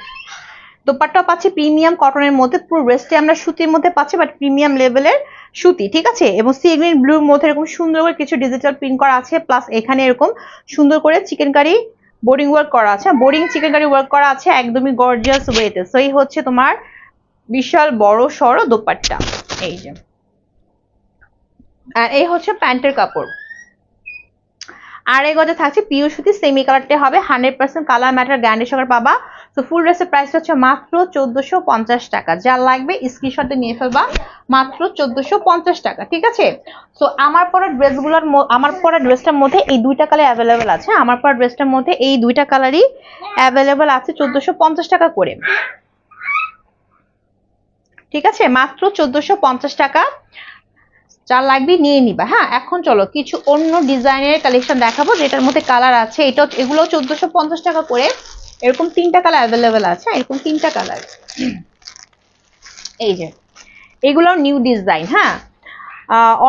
দোপাট্টাও পাচ্ছি প্রিমিয়াম কটনের মধ্যে। পুরো ড্রেসটি আমরা সুতির মধ্যে পাচ্ছি, বাট প্রিমিয়াম লেভেলের সুতি, ঠিক আছে? এবং সি গ্রিন ব্লুর মধ্যে এরকম সুন্দর করে কিছু ডিজিটাল প্রিন্ট করা আছে, প্লাস এখানে এরকম সুন্দর করে চিকেন কারি বোর্ডিং ওয়ার্ক করা আছে, বোর্ডিং চিকেন কারি ওয়ার্ক করা আছে একদমই গর্জিয়াস ওয়েতে। সো এই হচ্ছে তোমার বিশাল বড় সড়ো দোপাট্টা, এই যে। আর এই হচ্ছে প্যান্টের কাপড়। আর এই গজে থাকছে পিওর সুতি, সেমি কালারটা হবে, 100% কালার ম্যাটার গ্যারান্টি সহকারে পাবা। তো ফুল ড্রেসের প্রাইস হচ্ছে মাত্র 1450 টাকা। যা লাগবে স্ক্রিনশটে নিয়ে ফেলবা, মাত্র 1450 টাকা, ঠিক আছে? তো আমার পরা ড্রেসটার মধ্যে এই দুইটা কালার অ্যাভেলেবেল আছে, আমার পরা ড্রেসটার মধ্যে এই দুইটা কালারই অ্যাভেলেবেল আছে 1450 টাকা করে, ঠিক আছে? মাত্র 1450 টাকা, যা লাগবে নিয়ে নিবা। হ্যাঁ, এখন চলো কিছু অন্য ডিজাইনের কালেকশন দেখাবো, যেটার মধ্যে কালার আছে। এগুলো 1450 টাকা করে, এরকম 3টা কালার অ্যাভেলেবেল আছে, এরকম 3টা কালার, এই যে এগুলো নিউ ডিজাইন। হ্যাঁ,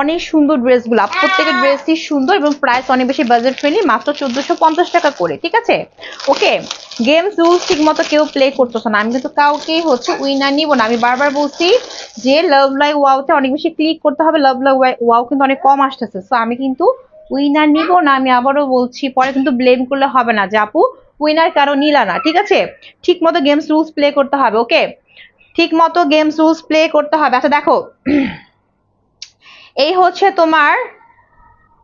অনেক সুন্দর ড্রেসগুলো, প্রত্যেকের ড্রেসই সুন্দর এবং প্রাইস অনেক বেশি বাজেট ফ্রেন্ডলি, মাত্র 1450 টাকা করে, ঠিক আছে? ওকে, গেমস রুলস ঠিক মতো কেউ প্লে করতেছে না, আমি কিন্তু কাউকে হচ্ছে উইনার নিব না। আমি বারবার বলছি যে লাভ লাইক ওয়াওতে অনেক বেশি ক্লিক করতে হবে, লাভ লাইক ওয়াও কিন্তু অনেক কম আসতেছে, সো আমি কিন্তু উইনার নিব না। আমি আবারও বলছি, পরে কিন্তু ব্লেম করলে হবে না যে আপু উইনার কারো নিলা না, ঠিক আছে? ঠিক মতো গেমস রুলস প্লে করতে হবে, ওকে? ঠিক মতো গেমস রুলস প্লে করতে হবে। আচ্ছা দেখো, এই হচ্ছে তোমার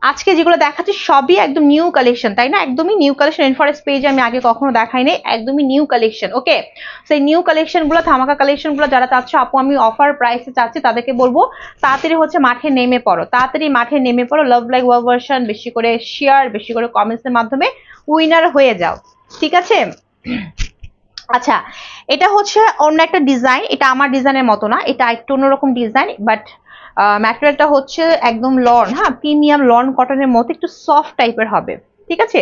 আজকে যেগুলো দেখাচ্ছি সবই একদম নিউ কালেকশন, তাই না? একদমই নিউ কালেকশন। ইনফরেস্ট পেজে আমি আগে কখনো দেখাইনি, একদমই নিউ কালেকশন, ওকে? সেই নিউ কালেকশন গুলো, ধামাকা কালেকশন গুলো যারা চাচ্ছ আপু আমি অফার প্রাইসে চাচ্ছি, তাদেরকে বলবো তাড়াতাড়ি হচ্ছে মাঠে নেমে পড়ো, তাড়াতাড়ি মাঠে নেমে পড়ো। লাভ লাইক ওয়াও ভার্সন বেশি করে শেয়ার, বেশি করে কমেন্টস এর মাধ্যমে উইনার হয়ে যাও, ঠিক আছে? আচ্ছা, এটা হচ্ছে অন্য একটা ডিজাইন, এটা আমার ডিজাইনের মতো না, এটা একটু অন্যরকম ডিজাইন, বাট ম্যাটেরিয়ালটা হচ্ছে একদম লন, হ্যাঁ, প্রিমিয়াম লন কটনের মতো একটু সফট টাইপের হবে, ঠিক আছে?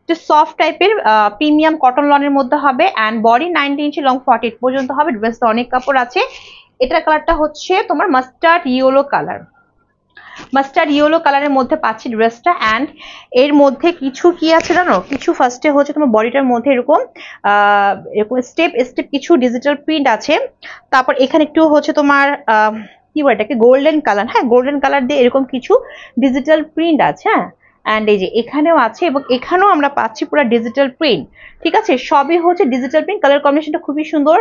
একটু সফট টাইপের প্রিমিয়াম কটন লনের মধ্যে হবে, অ্যান্ড বডি 90 ইঞ্চি, লং 48 পর্যন্ত হবে। ড্রেসটা অনেক কাপড় আছে। এটার কালারটা হচ্ছে তোমার mustard yellow colour, mustard yellow কালারের মধ্যে পাচ্ছি ড্রেসটা। অ্যান্ড এর মধ্যে কিছু কি আছে জানো? কিছু ফার্স্টে হচ্ছে তোমার বডিটার মধ্যে এরকম এরকম স্টেপ স্টেপ কিছু ডিজিটাল প্রিন্ট আছে। তারপর এখানে একটু হচ্ছে তোমার কি বলে এটাকে, গোল্ডেন কালার, হ্যাঁ গোল্ডেন কালার দিয়ে এরকম কিছু ডিজিটাল প্রিন্ট আছে, হ্যাঁ। অ্যান্ড এই যে এখানেও আছে, এবং এখানেও আমরা পাচ্ছি পুরো ডিজিটাল প্রিন্ট, ঠিক আছে? সবই হচ্ছে ডিজিটাল প্রিন্ট। কালার কম্বিনেশনটা খুবই সুন্দর,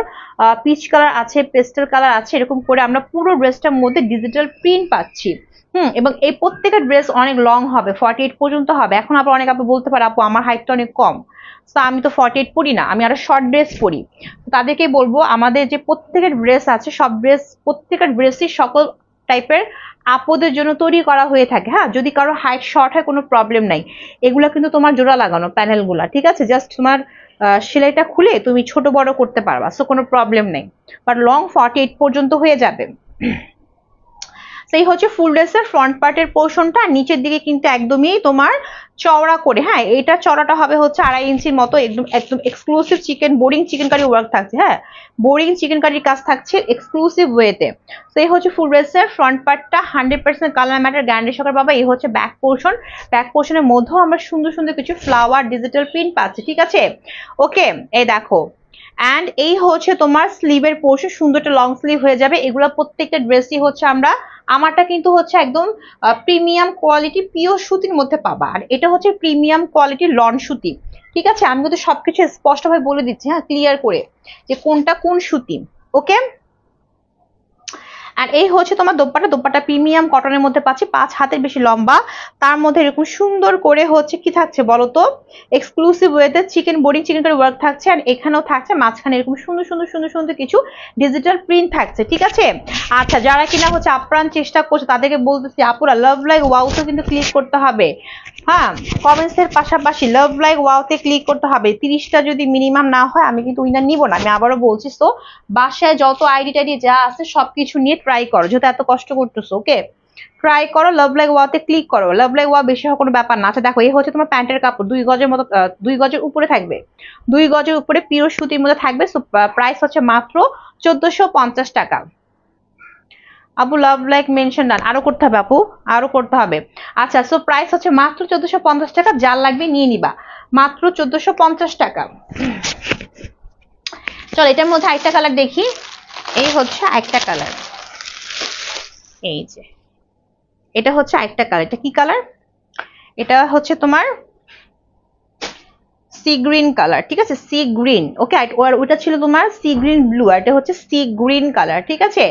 পিচ কালার আছে, পেস্টেল কালার আছে, এরকম করে আমরা পুরো ড্রেসটার মধ্যে ডিজিটাল প্রিন্ট পাচ্ছি। এবং এই প্রত্যেকটা ড্রেস অনেক লং হবে, 48 পর্যন্ত হবে। এখন আবার অনেক আপু বলতে পারে আপু আমার হাইটটা অনেক কম, তো আমি তো 48 পরি না, আমি আরো শর্ট ড্রেস পরি। তাদেরকে বলবো আমাদের যে প্রত্যেকের ড্রেস আছে, সব ড্রেস প্রত্যেকের ড্রেসই সকল টাইপের আপুদের জন্য তৈরি করা হয়ে থাকে, হ্যাঁ। যদি কারো হাইট শর্ট হয় কোনো প্রবলেম নাই, এগুলা কিন্তু তোমার জোড়া লাগানো প্যানেল গুলা, ঠিক আছে? জাস্ট তোমার সেলাইটা খুলে তুমি ছোট বড় করতে পারবা, সো কোনো প্রবলেম নেই। বাট লং 48 পর্যন্ত হয়ে যাবে। সেই হচ্ছে ফুল ড্রেসের ফ্রন্ট পার্টের পোর্শনটা। নিচের দিকে কিন্তু একদমই তোমার চওড়া করে, হ্যাঁ এটা চওড়াটা হবে হচ্ছে 2.5 ইঞ্চির মতো, একদম একদম exclusive boring chikankari work থাকছে, হ্যাঁ বোরিং চিকেন কারির কাজ থাকছে এক্সক্লুসিভ ওয়েতে। তো এই হচ্ছে ফুল ড্রেসের ফ্রন্ট পার্টটা, 100% কালার ম্যাটার গ্যারান্টি সহকারে পাবা। এই হচ্ছে ব্যাক পোর্শন, ব্যাক পোর্শনের মধ্যেও আমরা সুন্দর সুন্দর কিছু ফ্লাওয়ার ডিজিটাল প্রিন্ট পাচ্ছি, ঠিক আছে? ওকে, এই দেখো। অ্যান্ড এই হচ্ছে তোমার স্লিভের পোর্শন, সুন্দর একটা লং স্লিভ হয়ে যাবে। এগুলো প্রত্যেকটা ড্রেসই হচ্ছে আমরা, আমারটা কিন্তু হচ্ছে একদম প্রিমিয়াম কোয়ালিটি পিওর সুতির মধ্যে পাবা, আর এটা হচ্ছে প্রিমিয়াম কোয়ালিটি লন সুতি, ঠিক আছে? আমি কিন্তু সবকিছু স্পষ্টভাবে বলে দিচ্ছি, হ্যাঁ ক্লিয়ার করে, যে কোনটা কোন সুতি, ওকে? আর এই হচ্ছে তোমার দোপাট্টা, দোপাট্টা প্রিমিয়াম কটনের মধ্যে পাচ্ছি, 5 হাতের বেশি লম্বা, তার মধ্যে এরকম সুন্দর করে হচ্ছে কি থাকছে বলতো, এক্সক্লুসিভ ওয়েতে chikan boring chikankari work থাকছে। আর এখানেও থাকছে মাঝখানে এরকম সুন্দর সুন্দর সুন্দর সুন্দর কিছু ডিজিটাল প্রিন্ট থাকছে, ঠিক আছে? আচ্ছা, যারা কিনা হচ্ছে আপ্রাণ চেষ্টা করছে তাদেরকে বলতেছি আপুরা লাভ লাইক ওয়াওতে কিন্তু ক্লিক করতে হবে, হ্যাঁ কমেন্টস এর পাশাপাশি লাভ লাইক ওয়াওতে ক্লিক করতে হবে। 30টা যদি মিনিমাম না হয় আমি কিন্তু উইনার নিব না, আমি আবারও বলছি। তো বাসায় যত আইডি টাইডি যা আছে সবকিছু নিয়ে ট্রাই করো, যেহেতু এত কষ্ট করতেছো, ওকে ট্রাই করো, লাভ লাইক ওয়াওতে ক্লিক করো। লাভ লাইক ওয়াও বেশি হওয়ার কোনো ব্যাপার না। আচ্ছা দেখো, এই হচ্ছে তোমার প্যান্টের কাপড়, 2 গজের মতো, 2 গজের উপরে থাকবে, 2 গজের উপরে পিওর সুতির মধ্যে থাকবে। সো প্রাইস হচ্ছে মাত্র 1450 টাকা। আপু লাভ লাইক মেনশন ডান, আরো করতে হবে আপু, আরো করতে হবে। আচ্ছা, সো প্রাইস হচ্ছে মাত্র 1450 টাকা, যার লাগবে নিয়ে নিবা, মাত্র 1450 টাকা। চলো এটার মধ্যে আরেকটা কালার দেখি, এই হচ্ছে আরেকটা কালার, এই যে এটা হচ্ছে আরেকটা কালার। এটা কি কালার? এটা হচ্ছে তোমার সি গ্রিন কালার, ঠিক আছে? সি গ্রিন, ওকে। আর ওটা ছিল তোমার সি গ্রিন ব্লু, আর এটা হচ্ছে সি গ্রিন কালার, ঠিক আছে?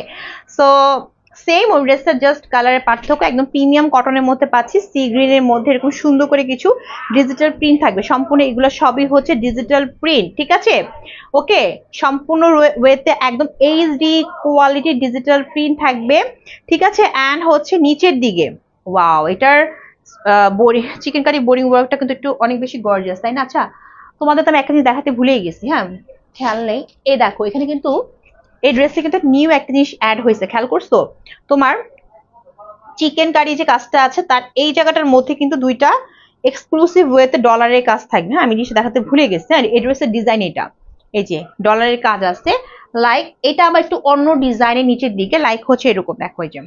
সো সেম ওই ড্রেসটার জাস্ট কালারের পার্থক্য। একদম প্রিমিয়াম কটনের মধ্যে পাচ্ছি, সি গ্রিনের মধ্যে এরকম সুন্দর করে কিছু ডিজিটাল প্রিন্ট থাকবে। সম্পূর্ণ এগুলো সবই হচ্ছে ডিজিটাল প্রিন্ট, ঠিক আছে? ওকে, সম্পূর্ণ ওয়েতে একদম এইচডি কোয়ালিটি ডিজিটাল প্রিন্ট থাকবে, ঠিক আছে? অ্যান্ড হচ্ছে নিচের দিকে, ওয়াও, এটার চিকেন কারি বোরিং ওয়ার্কটা কিন্তু একটু অনেক বেশি গর্জিয়াস, তাই না? আচ্ছা, তোমাদের তো আমি একটা জিনিস দেখাতে ভুলেই গেছি, হ্যাঁ খেয়াল নেই। এই দেখো, এখানে কিন্তু এই ড্রেসে কিন্তু নিউ একটা জিনিস অ্যাড হয়েছে, খেয়াল করছো? তোমার চিকেন কারি যে কাজটা আছে তার এই জায়গাটার মধ্যে কিন্তু দুইটা এক্সক্লুসিভ ওয়েতে ডলারের কাজ থাকবে, হ্যাঁ আমি জিনিসটা দেখাতে ভুলে গেছি। হ্যাঁ, এই ড্রেসের ডিজাইন এটা, এই যে ডলারের কাজ আছে, লাইক এটা আবার একটু অন্য ডিজাইনের নিচের দিকে, লাইক হচ্ছে এরকম, দেখো এই যে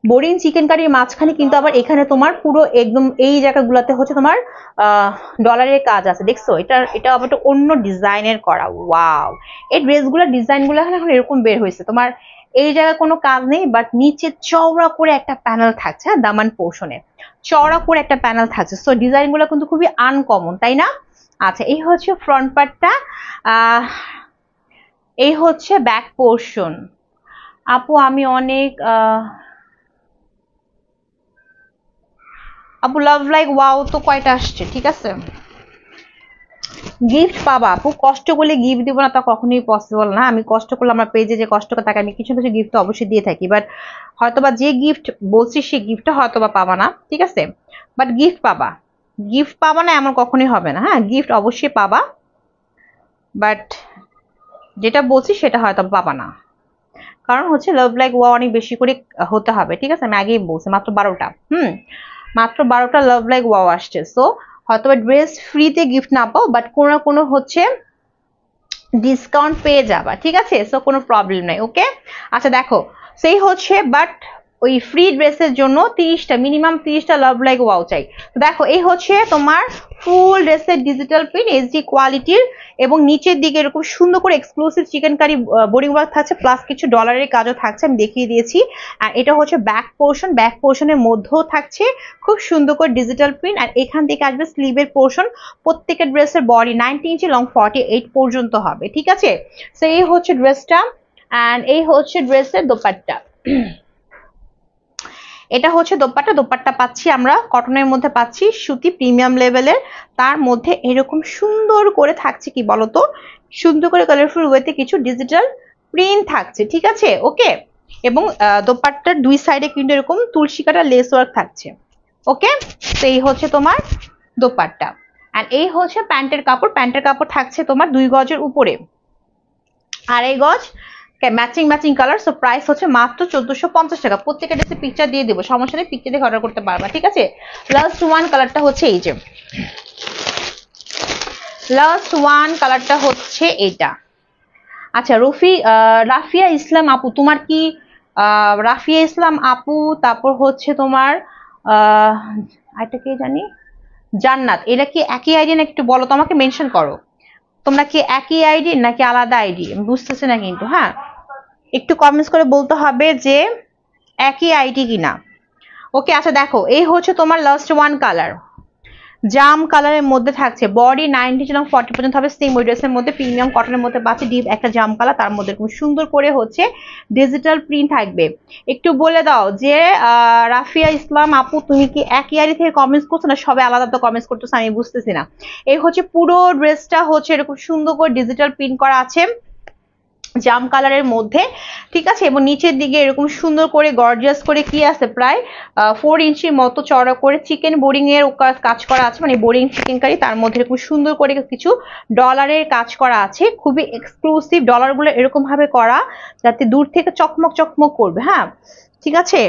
বোরিং চিকেন কারির মাঝখানে কিন্তু আবার এখানে তোমার পুরো একদম এই জায়গাগুলোতে হচ্ছে তোমার ডলারের কাজ আছে, দেখছো? এটা আবার একটু অন্য ডিজাইনের করা। ওয়াও, এই ড্রেসগুলোর ডিজাইনগুলো এখন এরকম বের হয়েছে, তোমার এই জায়গায় কোনো কাজ নেই, বাট নিচে চওড়া করে একটা প্যানেল থাকছে, হ্যাঁ দামান পোর্শনে চওড়া করে একটা প্যানেল থাকছে। সো ডিজাইনগুলো কিন্তু খুবই আনকমন, তাই না? আচ্ছা, এই হচ্ছে ফ্রন্ট পার্টটা, এই হচ্ছে ব্যাক পোর্শন। আপু আমি অনেক আপু লাভ লাইক ওয়াও তো কয়টা আসছে? ঠিক আছে, গিফট পাবা আপু, কষ্ট করলে গিফট দিব না তা কখনোই পসিবল না। আমি কষ্ট করলে আমার পেজে যে কষ্ট করে তাকে আমি কিছু কিছু গিফট অবশ্যই দিয়ে থাকি, বাট হয়তোবা যে গিফট বলছি সে গিফটটা হয়তোবা পাবা না, ঠিক আছে, বাট গিফট পাবা। গিফট পাবা না এমন কখনোই হবে না, হ্যাঁ গিফট অবশ্যই পাবা, বাট যেটা বলছি সেটা হয়তো পাবা না। কারণ হচ্ছে লাভ লাইক ওয়া অনেক বেশি করে হতে হবে, ঠিক আছে, আমি আগেই বলছি মাত্র 12টা, মাত্র 12টা লাভ লাইক ওয়াও আসছে। সো হয়তো ড্রেস ফ্রিতে গিফট না পাও, বাট কোনো না কোনো হচ্ছে ডিসকাউন্ট পেয়ে যাবা, ঠিক আছে, সো কোনো প্রবলেম নাই। ওকে, আচ্ছা দেখো, সেই হচ্ছে বাট ওই ফ্রি ড্রেসের জন্য 30টা, মিনিমাম 30টা লাভ লাইক ওয়াও চাই। দেখো এই হচ্ছে তোমার ফুল ড্রেসের ডিজিটাল প্রিন্ট এইচডি কোয়ালিটির, এবং নিচের দিকে এরকম সুন্দর করে exclusive chikankari boring work থাকছে, প্লাস কিছু ডলারের কাজও থাকছে, আমি দেখিয়ে দিয়েছি। আর এটা হচ্ছে ব্যাক পোর্শন, ব্যাক পোর্শনের মধ্যেও থাকছে খুব সুন্দর করে ডিজিটাল প্রিন্ট, আর এখান থেকে আসবে স্লিভের পোর্শন। প্রত্যেকের ড্রেসের বডি 90 ইঞ্চি, লং 48 পর্যন্ত হবে, ঠিক আছে। সো এই হচ্ছে ড্রেসটা, অ্যান্ড এই হচ্ছে ড্রেসের দোপাট্টা। এটা হচ্ছে দোপাট্টা, দোপাট্টা পাচ্ছি আমরা কটনের মধ্যে, পাচ্ছি সুতি প্রিমিয়াম লেভেলের, তার মধ্যে এরকম সুন্দর করে থাকছে কি বলতো, সুন্দর করে কালারফুল ওয়েতে কিছু ডিজিটাল প্রিন্ট থাকছে, ঠিক আছে। ওকে, এবং দোপাট্টার দুই সাইডে কিন্তু এরকম তুলসী কাটা লেস ওয়ার্ক থাকছে। ওকে, তো এই হচ্ছে তোমার দোপাট্টা, আর এই হচ্ছে প্যান্টের কাপড়। প্যান্টের কাপড় থাকছে তোমার 2 গজের উপরে, 2.5 গজ, matching matching colour. So price হচ্ছে মাত্র 1450 টাকা। প্রত্যেকটা ড্রেসে পিকচার দিয়ে দেবো, সমস্যা নেই, পিকচার দেখে অর্ডার করতে পারবা, ঠিক আছে। লাস্ট ওয়ান কালারটা হচ্ছে এই যে, লাস্ট ওয়ান কালারটা হচ্ছে এইটা। আচ্ছা রাফিয়া ইসলাম আপু, তোমার কি রাফিয়া ইসলাম আপু, তারপর হচ্ছে তোমার এটা কে জানি, জান্নাত, এটা কি একই আইডি নাকি একটু বলো তো, আমাকে মেনশন করো তোমরা কি একই আইডি নাকি আলাদা আইডি, আমি বুঝতেছি না কিন্তু, হ্যাঁ একটু কমেন্টস করে বলতে হবে যে একই আইডি কিনা। ওকে, আচ্ছা দেখো এই হচ্ছে তোমার লাস্ট ওয়ান কালার, জাম কালারের মধ্যে থাকছে, বডি 90 এবং 40 পর্যন্ত হবে, সেম ওই ড্রেসের মধ্যে প্রিমিয়াম কটনের মধ্যে পাচ্ছে, ডিপ একটা জাম কালার, তার মধ্যে খুব সুন্দর করে হচ্ছে ডিজিটাল প্রিন্ট থাকবে। একটু বলে দাও যে রাফিয়া ইসলাম আপু, তুমি কি একই আইডি থেকে কমেন্টস করছো না সবাই আলাদা তো কমেন্টস করতেছো, আমি বুঝতেছি না। এই হচ্ছে পুরো ড্রেসটা হচ্ছে এরকম সুন্দর করে ডিজিটাল প্রিন্ট করা আছে জাম কালারের মধ্যে, ঠিক আছে, এবং নিচের দিকে এরকম সুন্দর করে গর্জিয়াস করে কি আছে, প্রায় 4 ইঞ্চির মতো চড়া করে চিকেন বোরিং এর কাজ করা আছে, মানে বোরিং চিকেন কারি, তার মধ্যে এরকম সুন্দর করে কিছু ডলারের কাজ করা আছে, খুবই এক্সক্লুসিভ। ডলার গুলো এরকম ভাবে করা যাতে দূর থেকে চকমক চকমক করবে, হ্যাঁ ঠিক আছে।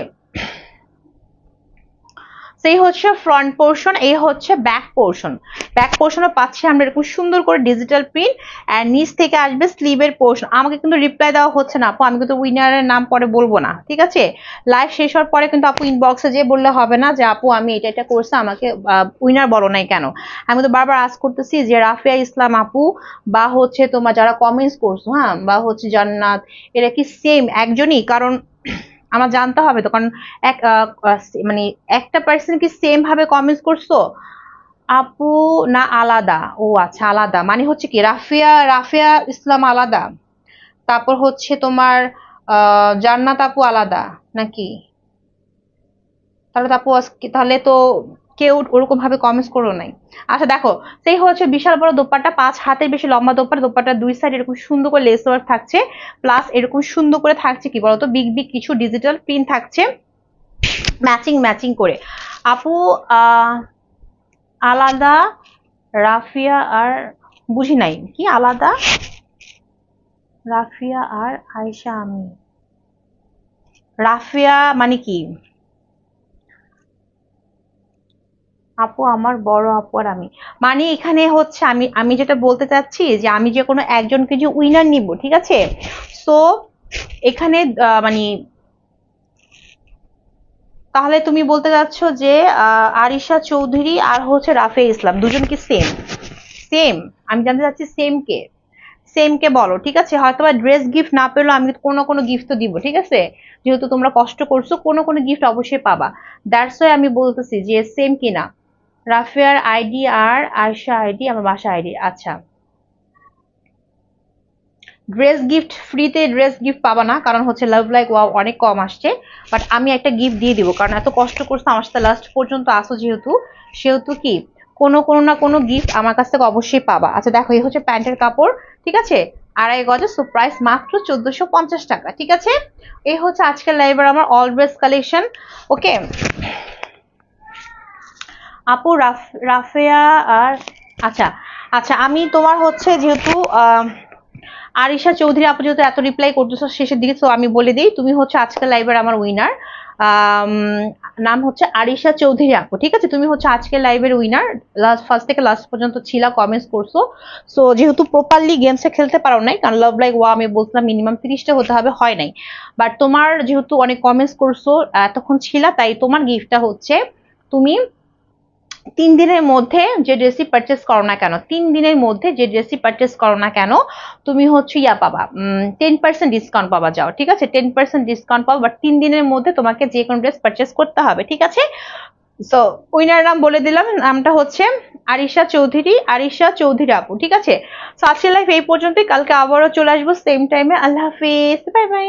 সেই হচ্ছে ফ্রন্ট পোর্শন, এই হচ্ছে ব্যাক পোর্শন। ব্যাক পোর্শনও পাচ্ছি আমরা এরকম সুন্দর করে ডিজিটাল প্রিন্ট, আর নিচ থেকে আসবে স্লিভের পোর্শন। আমাকে কিন্তু রিপ্লাই দেওয়া হচ্ছে না আপু, আমি কিন্তু উইনারের নাম পরে বলবো না, ঠিক আছে। লাইভ শেষ হওয়ার পরে কিন্তু আপু ইনবক্সে যে বললে হবে না যে আপু আমি এটা এটা করছি, আমাকে উইনার বলো নাই কেন। আমি তো বারবার আজ করতেছি যে রাফিয়া ইসলাম আপু বা হচ্ছে তোমার যারা কমেন্টস করছো, হ্যাঁ, বা হচ্ছে জান্নাত, এরা কি সেম একজনই? কারণ আমার জানতে হবে তো, কারণ এক মানে একটা পার্সন কি সেম ভাবে কমেন্টস করছো আপু, না আলাদা? ও আচ্ছা আলাদা, মানে হচ্ছে কি রাফিয়া রাফিয়া ইসলাম আলাদা, তারপর হচ্ছে তোমার জান্নাত আপু আলাদা নাকি? তাহলে তো আপু তাহলে তো কেউ ওরকম ভাবে কমেন্টস করো নাই। আচ্ছা দেখো, সেই হচ্ছে বিশাল বড় দোপাট্টা, 5 হাতের বেশি লম্বা দোপাট্টা, দোপাট্টার দুই সাইড এরকম সুন্দর করে লেস ওয়ার্ক থাকছে, প্লাস এরকম সুন্দর করে থাকছে কি বলতো বিগ বিগ কিছু ডিজিটাল প্রিন্ট থাকছে ম্যাচিং ম্যাচিং করে। আপু আলাদা রাফিয়া আর, বুঝি নাই কি আলাদা রাফিয়া আর আয়েশা? আমি রাফিয়া মানে কি আপু? আমার বড় আপু আর আমি, মানে এখানে হচ্ছে আমি আমি যেটা বলতে চাচ্ছি যে আমি যে কোনো একজনকে যে উইনার নিব, ঠিক আছে। সো এখানে মানে তাহলে তুমি বলতে চাচ্ছ যে আরিশা চৌধুরী আর হচ্ছে রাফিয়া ইসলাম দুজন কি সেম? সেম, আমি জানতে চাচ্ছি সেম কে, সেম কে বলো, ঠিক আছে। হয়তো বা ড্রেস গিফট না পেলেও আমি কোনো কোনো গিফট তো দিব, ঠিক আছে, যেহেতু তোমরা কষ্ট করছো কোনো কোনো গিফট অবশ্যই পাবা। দ্যাটস ওয়াই আমি বলতেছি যে সেম কিনা। রাফিয়ার আইডি আর আয়শা আইডি আমার বাসা আইডি। আচ্ছা, ড্রেস গিফট ফ্রিতে ড্রেস গিফট পাবা না, কারণ হচ্ছে লাভ লাইক ওয়াও অনেক কম আসছে। বাট আমি একটা গিফট দিয়ে দিব, কারণ এত কষ্ট করছো আমার সাথে লাস্ট পর্যন্ত আসো যেহেতু, সেহেতু কি কোনো কোনো না কোনো গিফট আমার কাছ থেকে অবশ্যই পাবা। আচ্ছা দেখো, এই হচ্ছে প্যান্টের কাপড়, ঠিক আছে, 2.5 গজে, সো প্রাইস মাত্র 1450 টাকা, ঠিক আছে। এই হচ্ছে আজকের লাইভের আমার অল ড্রেস কালেকশন। ওকে আপু, রাফেয়া আর আচ্ছা আচ্ছা, আমি তোমার হচ্ছে যেহেতু আরিশা চৌধুরী আপু যেহেতু এত রিপ্লাই করতেছো শেষের দিকে, তো আমি বলে দিই, তুমি হচ্ছে আজকের লাইভের আমার উইনার। নাম হচ্ছে আরিশা চৌধুরী আপু, ঠিক আছে, তুমি হচ্ছে আজকের লাইভের উইনার। লাস্ট ফার্স্ট থেকে লাস্ট পর্যন্ত ছিলা, কমেন্টস করছো। সো যেহেতু প্রপারলি গেমসে খেলতে পারো নাই, কারণ লাভ লাইক ওয়া আমি বলছিলাম মিনিমাম 30টা হতে হবে, হয় নাই। বাট তোমার যেহেতু অনেক কমেন্টস করছো, এতক্ষণ ছিলা, তাই তোমার গিফটটা হচ্ছে, তুমি 3 দিনের মধ্যে যে ড্রেসই পারচেস করো না কেন, 3 দিনের মধ্যে যে ড্রেসই পারচেস করো না কেন, তুমি হচ্ছে ইয়া পাবা, 10% ডিসকাউন্ট পাবা। যাও, ঠিক আছে, 10% ডিসকাউন্ট পাবা, বাট 3 দিনের মধ্যে তোমাকে যে কোনো ড্রেস পারচেস করতে হবে, ঠিক আছে। সো উইনার নাম বলে দিলাম, নামটা হচ্ছে আরিশা চৌধুরী, আরিশা চৌধুরী আপু, ঠিক আছে। সো আজকের লাইভ এই পর্যন্তই, কালকে আবারও চলে আসবো সেম টাইমে। আল্লাহ হাফিজ, বাই বাই।